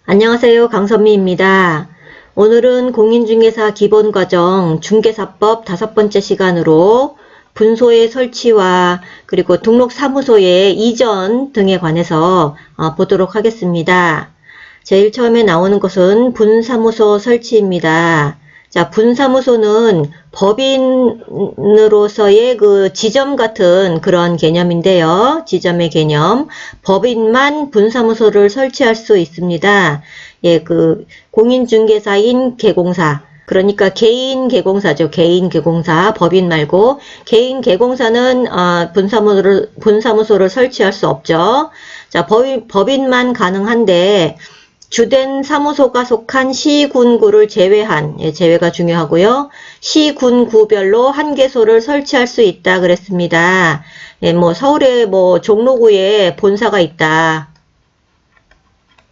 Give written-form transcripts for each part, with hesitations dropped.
안녕하세요. 강선미입니다. 오늘은 공인중개사 기본과정 중개사법 5번째 시간으로 분소의 설치와 그리고 등록사무소의 이전 등에 관해서 보도록 하겠습니다. 제일 처음에 나오는 것은 분사무소 설치입니다. 자, 분사무소는 법인으로서의 그 지점 같은 그런 개념인데요. 지점의 개념. 법인만 분사무소를 설치할 수 있습니다. 예, 그 공인중개사인 개공사. 그러니까 개인 개공사죠. 개인 개공사. 법인 말고 개인 개공사는 분사무소를 설치할 수 없죠. 자, 법인만 가능한데 주된 사무소가 속한 시군구를 제외한, 제외가 중요하고요. 시군구별로 한 개소를 설치할 수 있다 그랬습니다. 서울에 종로구에 본사가 있다.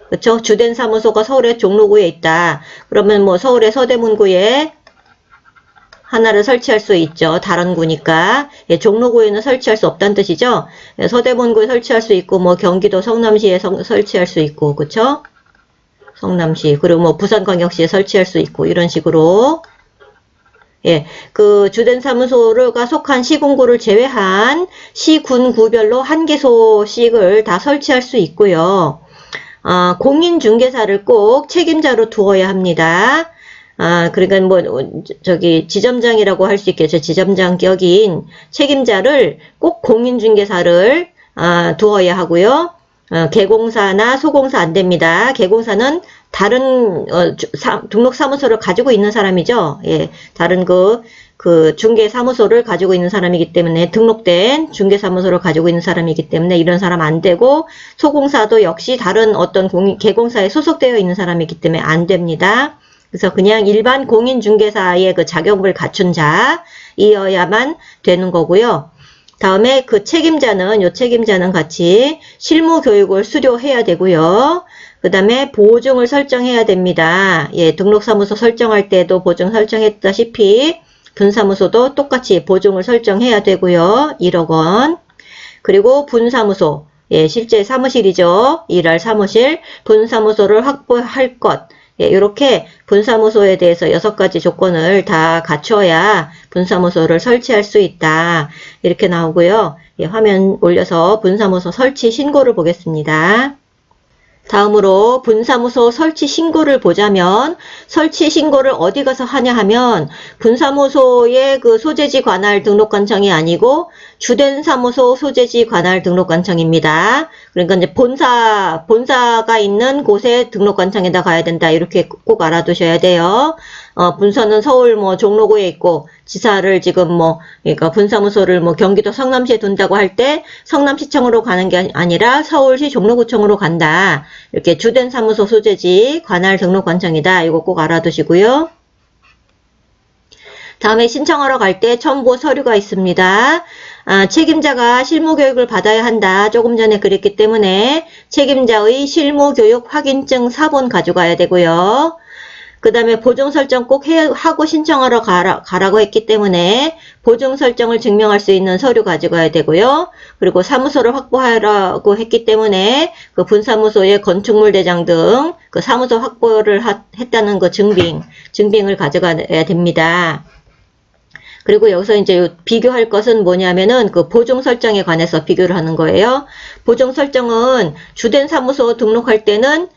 그렇죠? 주된 사무소가 서울의 종로구에 있다. 그러면 서울의 서대문구에 하나를 설치할 수 있죠. 다른 구니까. 종로구에는 설치할 수 없다는 뜻이죠. 서대문구에 설치할 수 있고, 경기도 성남시에 설치할 수 있고, 그렇죠? 성남시, 그리고 부산광역시에 설치할 수 있고, 이런 식으로. 그 주된 사무소가 속한 시군구를 제외한 시군구별로 한 개소씩을 다 설치할 수 있고요. 공인중개사를 꼭 책임자로 두어야 합니다. 그러니까 지점장이라고 할 수 있겠죠. 지점장 격인 책임자를 꼭 공인중개사를 두어야 하고요. 개공사나 소공사 안 됩니다. 개공사는 다른 등록사무소를 가지고 있는 사람이죠. 다른 그 중개사무소를 가지고 있는 사람이기 때문에 등록된 중개사무소를 가지고 있는 사람이기 때문에 이런 사람 안 되고, 소공사도 역시 다른 어떤 개공사에 소속되어 있는 사람이기 때문에 안 됩니다. 그래서 그냥 일반 공인중개사의 그 자격을 갖춘 자이어야만 되는 거고요. 다음에 요 책임자는 같이 실무 교육을 수료해야 되고요. 그 다음에 보증을 설정해야 됩니다. 등록사무소 설정할 때도 보증 설정했다시피 분사무소도 똑같이 보증을 설정해야 되고요. 1억 원. 그리고 분사무소, 실제 사무실이죠. 일할 사무실, 분사무소를 확보할 것. 이렇게 분사무소에 대해서 6가지 조건을 다 갖춰야 분사무소를 설치할 수 있다. 이렇게 나오고요. 화면 올려서 분사무소 설치 신고를 보겠습니다. 다음으로 분사무소 설치 신고를 보자면, 설치 신고를 어디 가서 하냐 하면 분사무소의 그 소재지 관할 등록관청이 아니고 주된 사무소 소재지 관할 등록관청입니다. 그러니까 이제 본사가 있는 곳에 등록관청에다 가야 된다. 이렇게 꼭 알아두셔야 돼요. 분서는 서울 종로구에 있고, 지사를 지금 그러니까 분사무소를 경기도 성남시에 둔다고 할 때 성남시청으로 가는 게 아니라 서울시 종로구청으로 간다. 이렇게 주된 사무소 소재지 관할 등록관청이다. 이거 꼭 알아두시고요. 다음에 신청하러 갈 때 첨부 서류가 있습니다. 책임자가 실무교육을 받아야 한다. 조금 전에 그랬기 때문에 책임자의 실무교육 확인증 사본 가져가야 되고요. 그 다음에 보증 설정 꼭 하고 신청하러 가라고 했기 때문에 보증 설정을 증명할 수 있는 서류 가져가야 되고요. 그리고 사무소를 확보하라고 했기 때문에 그 분사무소의 건축물 대장 등 그 사무소 확보를 했다는 그 증빙을 가져가야 됩니다. 그리고 여기서 이제 비교할 것은 뭐냐면은 그 보증 설정에 관해서 비교를 하는 거예요. 보증 설정은 주된 사무소 등록할 때는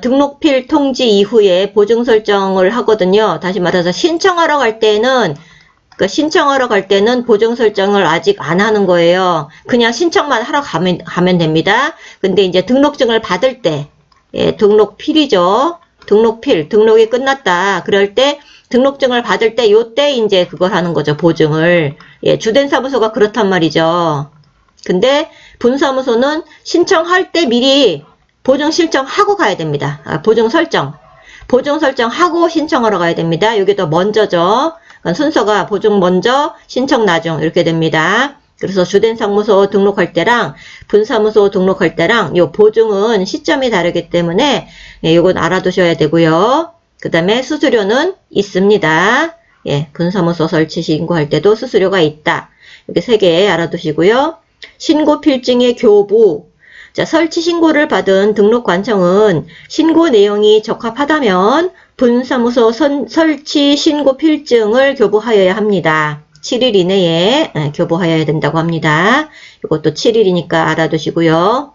등록필 통지 이후에 보증 설정을 하거든요. 다시 말해서 신청하러 갈 때는 보증 설정을 아직 안 하는 거예요. 그냥 신청만 하러 가면 됩니다. 근데 이제 등록증을 받을 때, 등록필이죠. 등록이 끝났다. 그럴 때 등록증을 받을 때 요때 이제 그걸 하는 거죠. 보증을. 주된 사무소가 그렇단 말이죠. 근데 분사무소는 신청할 때 미리 보증 신청하고 가야 됩니다. 보증 설정하고 신청하러 가야 됩니다. 여기 더 먼저죠. 그러니까 순서가 보증 먼저, 신청 나중 이렇게 됩니다. 그래서 주된 사무소 등록할 때랑 분사무소 등록할 때랑 요 보증은 시점이 다르기 때문에 요건 알아두셔야 되고요. 그 다음에 수수료는 있습니다. 분사무소 설치 신고할 때도 수수료가 있다. 이렇게 3개 알아두시고요. 신고 필증의 교부. 자, 설치 신고를 받은 등록관청은 신고 내용이 적합하다면 분사무소 설치 신고 필증을 교부하여야 합니다. 7일 이내에 교부하여야 된다고 합니다. 이것도 7일이니까 알아두시고요.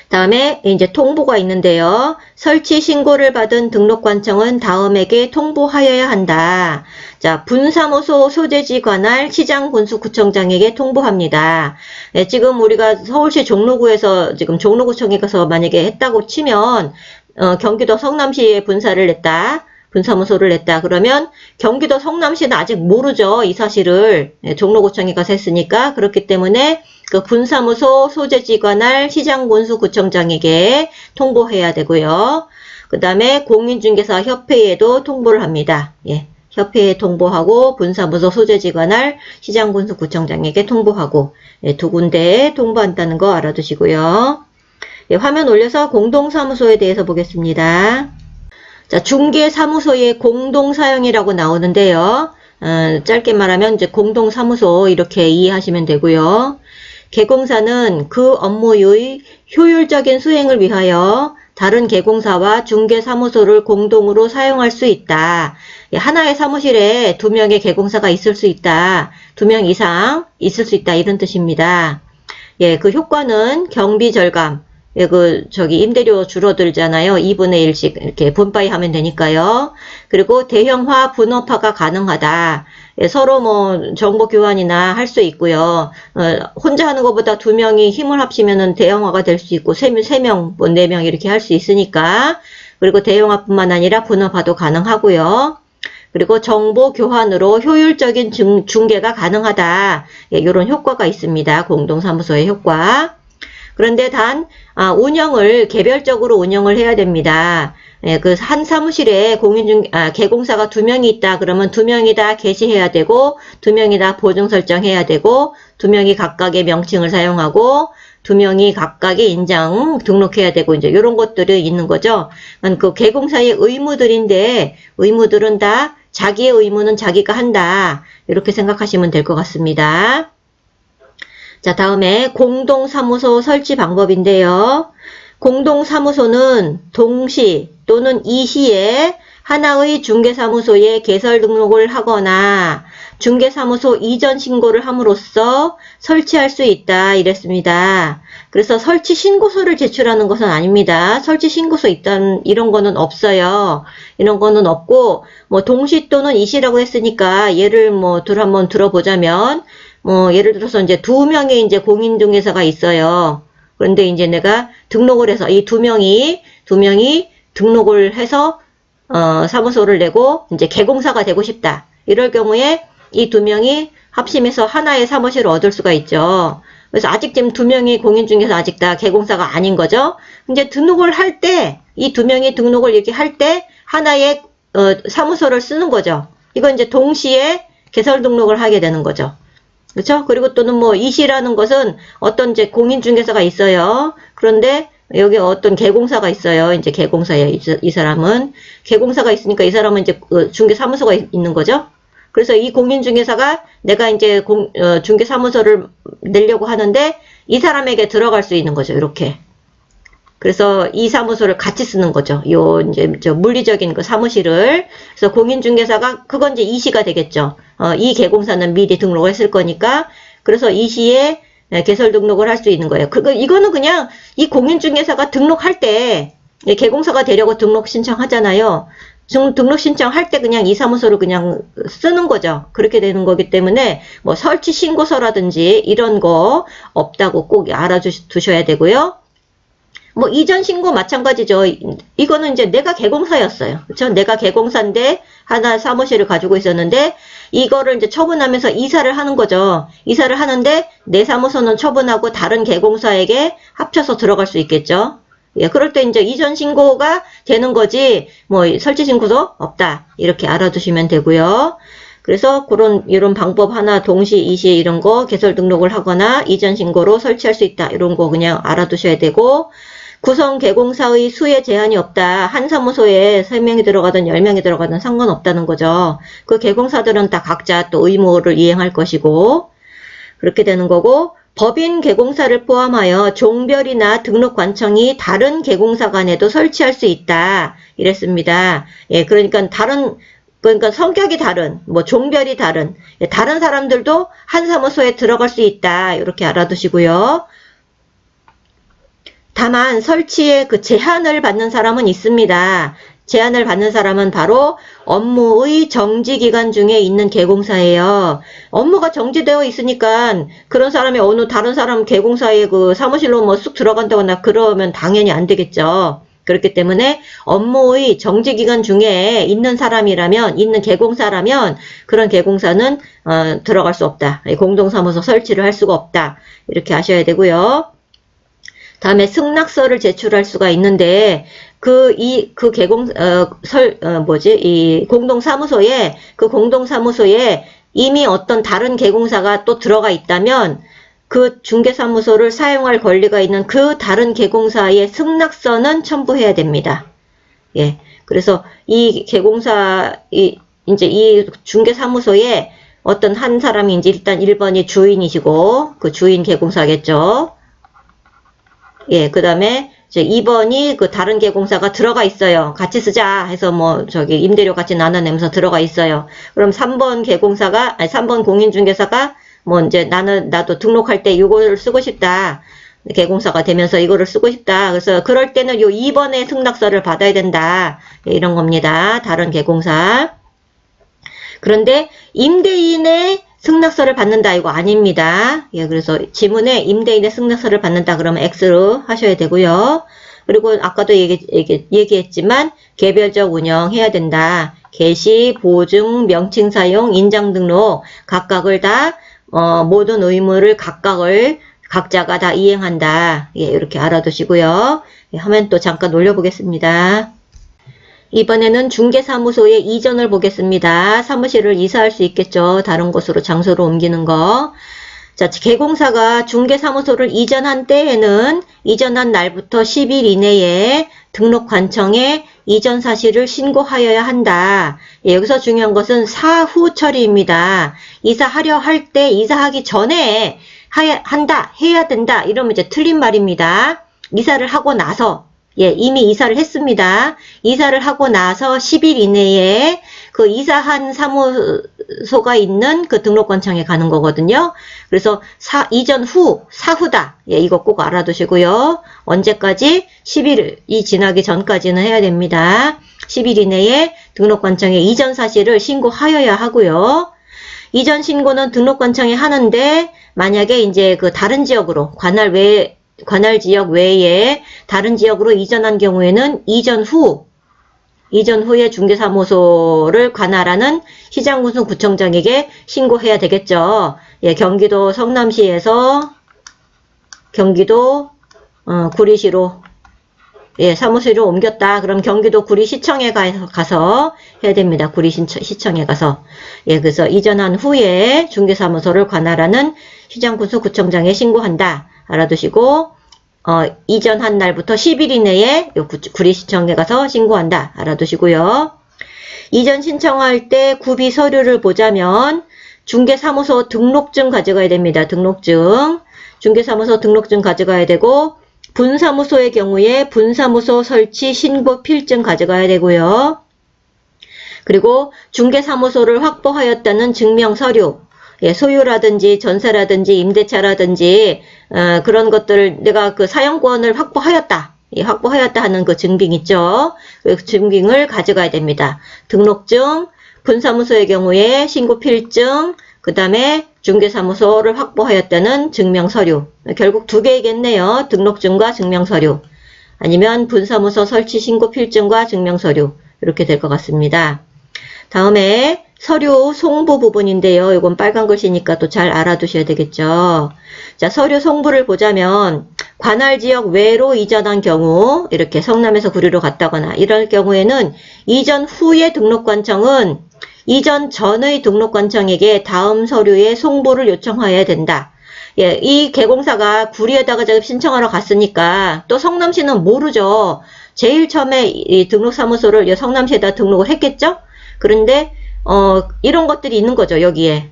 다음에 이제 통보가 있는데요. 설치 신고를 받은 등록관청은 다음에게 통보하여야 한다. 자, 분사무소 소재지 관할 시장군수구청장에게 통보합니다. 네, 지금 우리가 서울시 종로구에서 지금 종로구청에 가서 만약에 했다고 치면 경기도 성남시에 분사를 냈다. 분사무소를 냈다. 그러면 경기도 성남시는 아직 모르죠. 이 사실을. 네, 종로구청에 가서 했으니까. 그렇기 때문에 그 분사무소 소재지 관할 시장군수구청장에게 통보해야 되고요. 그 다음에 공인중개사 협회에도 통보를 합니다. 예, 협회에 통보하고 분사무소 소재지 관할 시장군수구청장에게 통보하고 예, 두 군데에 통보한다는 거 알아두시고요. 예, 화면 올려서 공동사무소에 대해서 보겠습니다. 자, 중개사무소의 공동사용이라고 나오는데요. 짧게 말하면 이제 공동사무소 이렇게 이해하시면 되고요. 개공사는 그 업무의 효율적인 수행을 위하여 다른 개공사와 중개사무소를 공동으로 사용할 수 있다. 하나의 사무실에 2명의 개공사가 있을 수 있다. 2명 이상 있을 수 있다. 이런 뜻입니다. 예, 그 효과는 경비 절감. 예, 임대료 줄어들잖아요. 2분의 1씩 이렇게 분바이 하면 되니까요. 그리고 대형화, 분업화가 가능하다. 예, 서로 정보 교환이나 할 수 있고요. 혼자 하는 것보다 2명이 힘을 합치면은 대형화가 될 수 있고, 3명, 4명 이렇게 할 수 있으니까. 그리고 대형화뿐만 아니라 분업화도 가능하고요. 그리고 정보 교환으로 효율적인 중개가 가능하다. 예, 이런 효과가 있습니다. 공동사무소의 효과. 그런데 운영을 개별적으로 운영을 해야 됩니다. 예, 그 한 사무실에 개공사가 2명이 있다 그러면 2명이 다 게시해야 되고 2명이 다 보증 설정해야 되고 2명이 각각의 명칭을 사용하고 2명이 각각의 인장 등록해야 되고 이제 이런 것들이 있는 거죠. 그 개공사의 의무들인데 의무들은 다 자기의 의무는 자기가 한다. 이렇게 생각하시면 될 것 같습니다. 자, 다음에 공동사무소 설치 방법인데요. 공동사무소는 동시 또는 이시에 하나의 중개사무소에 개설 등록을 하거나 중개사무소 이전 신고를 함으로써 설치할 수 있다 이랬습니다. 그래서 설치 신고서를 제출하는 것은 아닙니다. 설치 신고서 이런 거는 없어요. 이런 거는 없고 동시 또는 이시라고 했으니까 예를 한번 들어보자면 예를 들어서 이제 2명의 이제 공인중개사가 있어요. 그런데 이제 내가 등록을 해서 이 2명이 등록을 해서 사무소를 내고 이제 개공사가 되고 싶다. 이럴 경우에 이 2명이 합심해서 하나의 사무실을 얻을 수가 있죠. 그래서 아직 지금 2명이 공인중개사 아직 다 개공사가 아닌 거죠. 이제 등록을 할 때 이 2명이 등록을 이렇게 할 때 하나의 사무소를 쓰는 거죠. 이건 이제 동시에 개설 등록을 하게 되는 거죠. 그렇죠? 그리고 또는 이시라는 것은 어떤 이제 공인중개사가 있어요. 그런데 여기 어떤 개공사가 있어요. 이제 개공사예요. 이 사람은 개공사가 있으니까 이 사람은 이제 중개사무소가 있는 거죠. 그래서 이 공인중개사가 내가 이제 중개사무소를 내려고 하는데 이 사람에게 들어갈 수 있는 거죠. 이렇게. 그래서 이 사무소를 같이 쓰는 거죠. 이제 물리적인 그 사무실을. 그래서 공인중개사가 그건 이제 이시가 되겠죠. 이 개공사는 미리 등록을 했을 거니까. 그래서 이시에 개설 등록을 할 수 있는 거예요. 이거는 그냥 이 공인중개사가 등록할 때 개공사가 되려고 등록 신청하잖아요. 등록 신청할 때 그냥 이 사무소를 그냥 쓰는 거죠. 그렇게 되는 거기 때문에 설치 신고서라든지 이런 거 없다고 꼭 알아두셔야 되고요. 이전 신고 마찬가지죠. 이거는 이제 내가 개공사였어요. 그렇죠? 내가 개공사인데 하나 사무실을 가지고 있었는데 이거를 이제 처분하면서 이사를 하는 거죠. 이사를 하는데 내 사무소는 처분하고 다른 개공사에게 합쳐서 들어갈 수 있겠죠. 예, 그럴 때 이제 이전 신고가 되는 거지 설치 신고도 없다. 이렇게 알아두시면 되고요. 그래서 이런 방법 하나 동시 이시 이런 거 개설 등록을 하거나 이전 신고로 설치할 수 있다. 이런 거 그냥 알아두셔야 되고 구성 개공사의 수에 제한이 없다. 한 사무소에 3명이 들어가든 10명이 들어가든 상관없다는 거죠. 그 개공사들은 다 각자 또 의무를 이행할 것이고 그렇게 되는 거고 법인 개공사를 포함하여 종별이나 등록관청이 다른 개공사 간에도 설치할 수 있다. 이랬습니다. 예, 그러니까 그러니까 성격이 다른, 뭐 종별이 다른, 예, 다른 사람들도 한 사무소에 들어갈 수 있다. 이렇게 알아두시고요. 다만 설치에 그 제한을 받는 사람은 있습니다. 제한을 받는 사람은 바로 업무의 정지기간 중에 있는 개공사예요. 업무가 정지되어 있으니까 그런 사람이 어느 다른 사람 개공사에 그 사무실로 뭐 쑥 들어간다거나 그러면 당연히 안 되겠죠. 그렇기 때문에 업무의 정지기간 중에 있는 사람이라면, 있는 개공사라면 그런 개공사는 들어갈 수 없다. 공동사무소 설치를 할 수가 없다. 이렇게 아셔야 되고요. 다음에 승낙서를 제출할 수가 있는데, 이 공동사무소에 이미 어떤 다른 개공사가 또 들어가 있다면, 그 중개사무소를 사용할 권리가 있는 그 다른 개공사의 승낙서는 첨부해야 됩니다. 예. 그래서 이 중개사무소에 어떤 한 사람이 이제 일단 1번이 주인이시고, 그 주인 개공사겠죠. 예, 그 다음에 2번이 그 다른 개공사가 들어가 있어요. 같이 쓰자 해서 뭐 임대료 같이 나눠내면서 들어가 있어요. 그럼 3번 공인중개사가 뭐 이제 나도 등록할 때 이거를 쓰고 싶다. 개공사가 되면서 이거를 쓰고 싶다. 그래서 그럴 때는 요 2번의 승낙서를 받아야 된다. 예, 이런 겁니다. 다른 개공사. 그런데 임대인의 승낙서를 받는다 이거 아닙니다. 예, 그래서 지문에 임대인의 승낙서를 받는다 그러면 X로 하셔야 되고요. 그리고 아까도 얘기했지만 개별적 운영해야 된다. 개시, 보증, 명칭 사용, 인장 등록 각각을 다 모든 의무를 각자가 다 이행한다. 예, 이렇게 알아두시고요. 예, 화면 또 잠깐 올려보겠습니다. 이번에는 중개사무소의 이전을 보겠습니다. 사무실을 이사할 수 있겠죠. 다른 곳으로 장소로 옮기는 거. 자, 개공사가 중개사무소를 이전한 때에는 이전한 날부터 10일 이내에 등록관청에 이전 사실을 신고하여야 한다. 예, 여기서 중요한 것은 사후 처리입니다. 이사하려 할 때 이사하기 전에 해야 된다. 이러면 이제 틀린 말입니다. 이사를 하고 나서 예, 이미 이사를 했습니다. 이사를 하고 나서 10일 이내에 그 이사한 사무소가 있는 그 등록관청에 가는 거거든요. 그래서 이전 후, 사후다. 예, 이거 꼭 알아두시고요. 언제까지? 10일이 지나기 전까지는 해야 됩니다. 10일 이내에 등록관청에 이전 사실을 신고하여야 하고요. 이전 신고는 등록관청에 하는데 만약에 이제 그 다른 지역으로 관할 지역 외에 다른 지역으로 이전한 경우에는 이전 후에 중개사무소를 관할하는 시장군수구청장에게 신고해야 되겠죠. 예, 경기도 성남시에서 경기도 구리시로 예, 사무실을 옮겼다. 그럼 경기도 구리시청에 가서 해야 됩니다. 구리시청에 가서. 예, 그래서 이전한 후에 중개사무소를 관할하는 시장군수구청장에 신고한다. 알아두시고, 이전한 날부터 10일 이내에 구리시청에 가서 신고한다. 알아두시고요. 이전 신청할 때 구비 서류를 보자면, 중개사무소 등록증 가져가야 됩니다. 등록증. 중개사무소 등록증 가져가야 되고, 분사무소의 경우에 분사무소 설치 신고 필증 가져가야 되고요. 그리고 중개사무소를 확보하였다는 증명서류, 예, 소유라든지 전세라든지 임대차라든지 그런 것들을 내가 그 사용권을 확보하였다. 예, 확보하였다 하는 그 증빙 있죠. 그 증빙을 가져가야 됩니다. 등록증, 분사무소의 경우에 신고필증, 그 다음에 중개사무소를 확보하였다는 증명서류. 결국 두 개이겠네요. 등록증과 증명서류. 아니면 분사무소 설치 신고필증과 증명서류. 이렇게 될 것 같습니다. 다음에 서류 송부 부분인데요. 이건 빨간 글씨니까 또 잘 알아두셔야 되겠죠. 자, 서류 송부를 보자면 관할 지역 외로 이전한 경우 이렇게 성남에서 구리로 갔다거나 이럴 경우에는 이전 후의 등록관청은 이전 전의 등록관청에게 다음 서류의 송부를 요청해야 된다. 예, 이 개공사가 구리에다가 신청하러 갔으니까 또 성남시는 모르죠. 제일 처음에 이 등록사무소를 성남시에다 등록을 했겠죠? 그런데 이런 것들이 있는 거죠. 여기에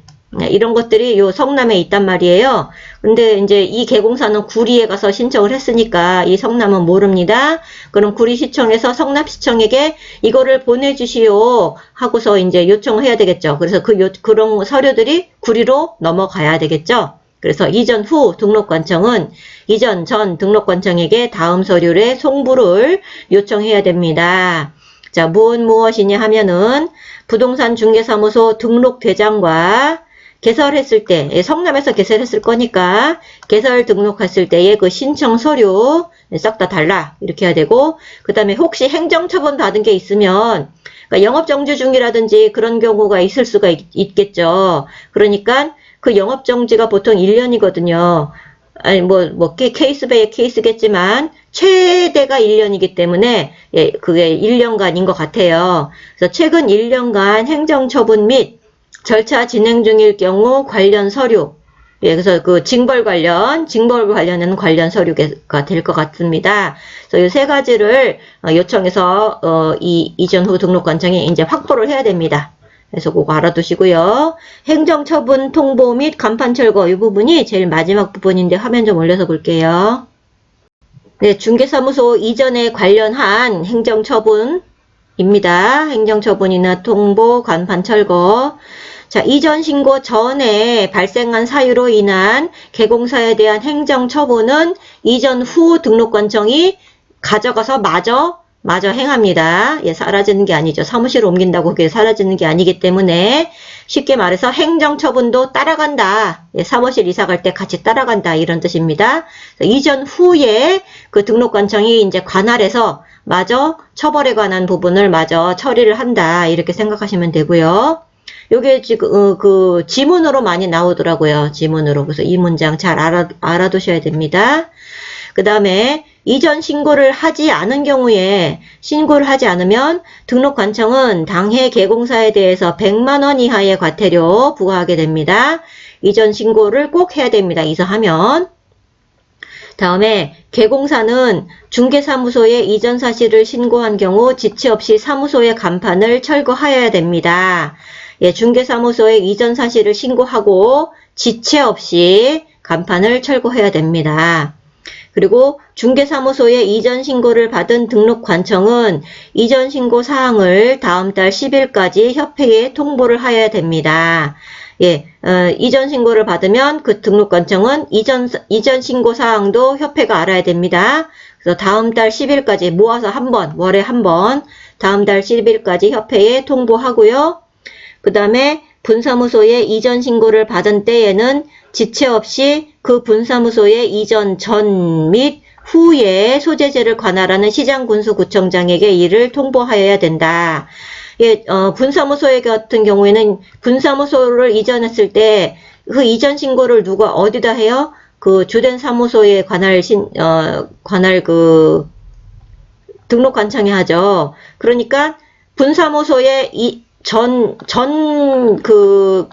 이런 것들이 요 성남에 있단 말이에요. 근데 이제 이 개공사는 구리에 가서 신청을 했으니까 이 성남은 모릅니다. 그럼 구리시청에서 성남시청에게 이거를 보내주시오 하고서 이제 요청을 해야 되겠죠. 그래서 그런 서류들이 구리로 넘어가야 되겠죠. 그래서 이전 후 등록관청은 이전 전 등록관청에게 다음 서류의 송부를 요청해야 됩니다. 자, 무엇이냐 하면은 부동산 중개사무소 등록대장과 개설했을 때, 성남에서 개설했을 거니까 개설 등록했을 때의 그 신청 서류 싹 다 달라 이렇게 해야 되고, 그 다음에 혹시 행정처분 받은 게 있으면 그러니까 영업정지 중이라든지 그런 경우가 있을 수가 있겠죠. 그러니까 그 영업정지가 보통 1년이거든요. 아니 케이스 바이 케이스겠지만 최대가 1년이기 때문에 예, 그게 1년간인 것 같아요. 그래서 최근 1년간 행정처분 및 절차 진행 중일 경우 관련 서류, 예, 그래서 그 징벌 관련은 관련 서류가 될 것 같습니다. 그래서 이 세 가지를 요청해서 이전 후 등록관청에 이제 확보를 해야 됩니다. 그래서 그거 알아두시고요. 행정처분 통보 및 간판 철거 이 부분이 제일 마지막 부분인데 화면 좀 올려서 볼게요. 네, 중개사무소 이전에 관련한 행정처분입니다. 행정처분이나 통보, 간판 철거. 자, 이전 신고 전에 발생한 사유로 인한 개공사에 대한 행정처분은 이전 후 등록관청이 가져가서 마저 행합니다. 예, 사라지는 게 아니죠. 사무실을 옮긴다고 그게 사라지는 게 아니기 때문에 쉽게 말해서 행정처분도 따라간다. 예, 사무실 이사 갈 때 같이 따라간다. 이런 뜻입니다. 이전 후에 그 등록관청이 이제 관할해서 마저 처벌에 관한 부분을 마저 처리를 한다. 이렇게 생각하시면 되고요. 요게 지금 그 지문으로 많이 나오더라고요. 지문으로. 그래서 이 문장 잘 알아두셔야 됩니다. 그 다음에 이전 신고를 하지 않은 경우에 신고를 하지 않으면 등록관청은 당해 개공사에 대해서 100만 원 이하의 과태료 부과하게 됩니다. 이전 신고를 꼭 해야 됩니다. 이사하면. 다음에 개공사는 중개사무소에 이전 사실을 신고한 경우 지체 없이 사무소의 간판을 철거하여야 됩니다. 예, 중개사무소에 이전 사실을 신고하고 지체 없이 간판을 철거해야 됩니다. 그리고 중개사무소에 이전 신고를 받은 등록관청은 이전 신고 사항을 다음 달 10일까지 협회에 통보를 하여야 됩니다. 예, 이전 신고를 받으면 그 등록관청은 이전 신고 사항도 협회가 알아야 됩니다. 그래서 다음 달 10일까지 모아서 월에 한 번, 다음 달 10일까지 협회에 통보하고요. 그 다음에 분사무소에 이전 신고를 받은 때에는 지체 없이 그 분사무소의 이전 전 및 후에 소재지를 관할하는 시장군수구청장에게 이를 통보하여야 된다. 예, 분사무소에 같은 경우에는 분사무소를 이전했을 때 그 이전 신고를 누가 어디다 해요? 그 주된 사무소에 관할 그 등록관청이 하죠. 그러니까 분사무소에 그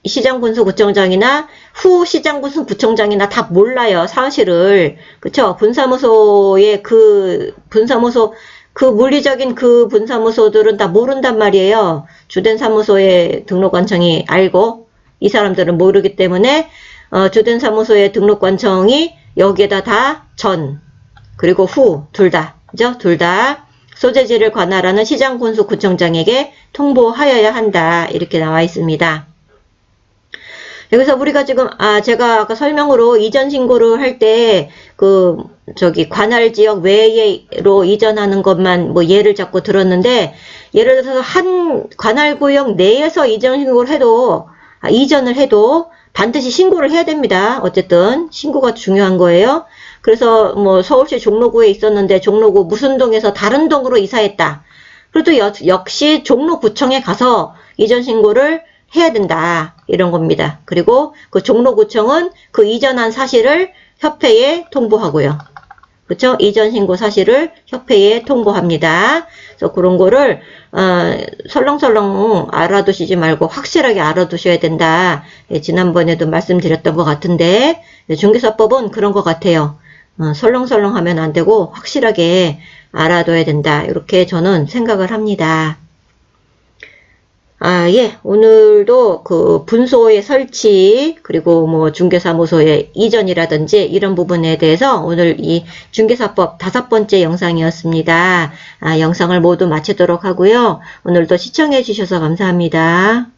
시장군수구청장이나 후 시장군수구청장이나 다 몰라요, 사실을. 그쵸? 분사무소의 그 물리적인 그 분사무소들은 다 모른단 말이에요. 주된 사무소의 등록관청이 알고, 이 사람들은 모르기 때문에, 주된 사무소의 등록관청이 여기에다 다 그리고 후, 둘 다. 그죠? 둘 다. 소재지를 관할하는 시장군수구청장에게 통보하여야 한다. 이렇게 나와 있습니다. 여기서 우리가 지금 제가 아까 설명으로 이전 신고를 할 때 관할 지역 외로 이전하는 것만 예를 잡고 들었는데, 예를 들어서 한 관할 구역 내에서 이전을 해도 반드시 신고를 해야 됩니다. 어쨌든 신고가 중요한 거예요. 그래서 서울시 종로구에 있었는데 종로구 무슨 동에서 다른 동으로 이사했다. 그래도 역시 종로구청에 가서 이전 신고를 해야 된다. 이런 겁니다. 그리고 그 종로구청은 그 이전한 사실을 협회에 통보하고요. 그렇죠? 이전 신고 사실을 협회에 통보합니다. 그래서 그런 거를 설렁설렁 알아두시지 말고 확실하게 알아두셔야 된다. 예, 지난번에도 말씀드렸던 것 같은데 중개사법은 그런 것 같아요. 설렁설렁 하면 안 되고 확실하게 알아둬야 된다. 이렇게 저는 생각을 합니다. 예, 오늘도 그 분소의 설치, 그리고 뭐 중개사무소의 이전이라든지 이런 부분에 대해서 오늘 이 중개사법 5번째 영상이었습니다. 영상을 모두 마치도록 하고요. 오늘도 시청해 주셔서 감사합니다.